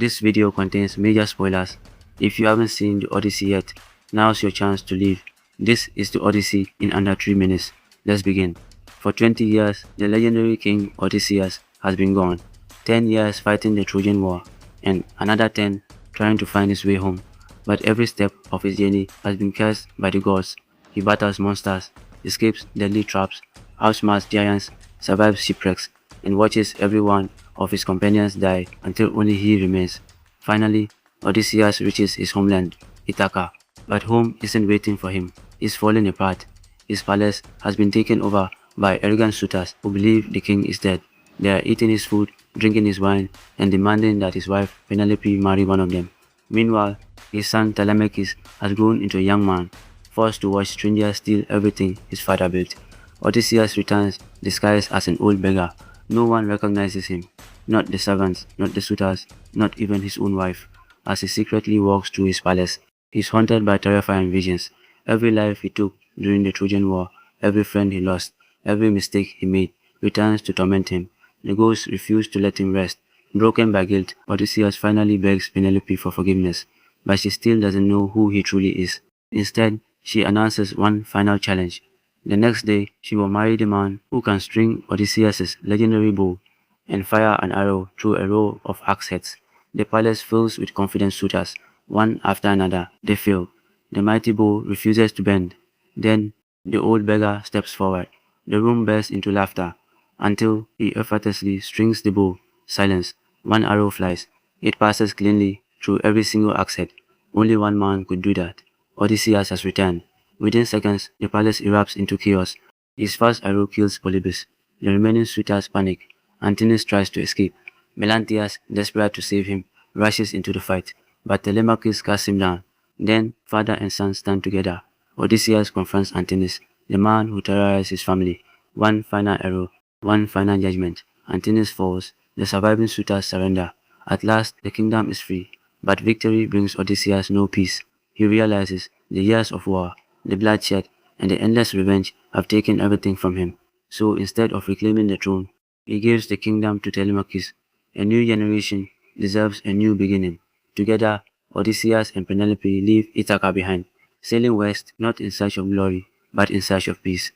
This video contains major spoilers. If you haven't seen the Odyssey yet, now's your chance to leave. This is the Odyssey in under 3 minutes. Let's begin. For 20 years, the legendary king Odysseus has been gone. 10 years fighting the Trojan War, and another 10 trying to find his way home. But every step of his journey has been cursed by the gods. He battles monsters, escapes deadly traps, outsmarts giants, survives shipwrecks, and watches every one of his companions die until only he remains. Finally, Odysseus reaches his homeland, Ithaca. But home isn't waiting for him. It's falling apart. His palace has been taken over by arrogant suitors who believe the king is dead. They are eating his food, drinking his wine, and demanding that his wife Penelope marry one of them. Meanwhile, his son Telemachus has grown into a young man, forced to watch strangers steal everything his father built. Odysseus returns disguised as an old beggar. No one recognizes him, not the servants, not the suitors, not even his own wife. As he secretly walks through his palace, he is haunted by terrifying visions. Every life he took during the Trojan War, every friend he lost, every mistake he made, returns to torment him. The ghosts refuse to let him rest. Broken by guilt, Odysseus finally begs Penelope for forgiveness, but she still doesn't know who he truly is. Instead, she announces one final challenge. The next day, she will marry the man who can string Odysseus' legendary bow and fire an arrow through a row of axe heads. The palace fills with confident suitors. One after another, they fail. The mighty bow refuses to bend. Then, the old beggar steps forward. The room bursts into laughter until he effortlessly strings the bow. Silence. One arrow flies. It passes cleanly through every single axe head. Only one man could do that. Odysseus has returned. Within seconds, the palace erupts into chaos. His first arrow kills Polybus. The remaining suitors panic. Antinous tries to escape. Melanthius, desperate to save him, rushes into the fight, but Telemachus casts him down. Then, father and son stand together. Odysseus confronts Antinous, the man who terrorized his family. One final arrow, one final judgment. Antinous falls. The surviving suitors surrender. At last, the kingdom is free. But victory brings Odysseus no peace. He realizes the years of war, the bloodshed, and the endless revenge have taken everything from him. So instead of reclaiming the throne, he gives the kingdom to Telemachus. A new generation deserves a new beginning. Together, Odysseus and Penelope leave Ithaca behind, sailing west not in search of glory, but in search of peace.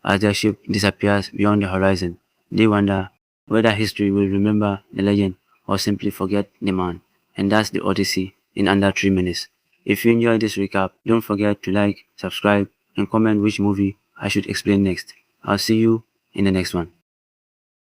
As their ship disappears beyond the horizon, they wonder whether history will remember the legend or simply forget the man. And that's the Odyssey in under 3 minutes. If you enjoyed this recap, don't forget to like, subscribe, and comment which movie I should explain next. I'll see you in the next one.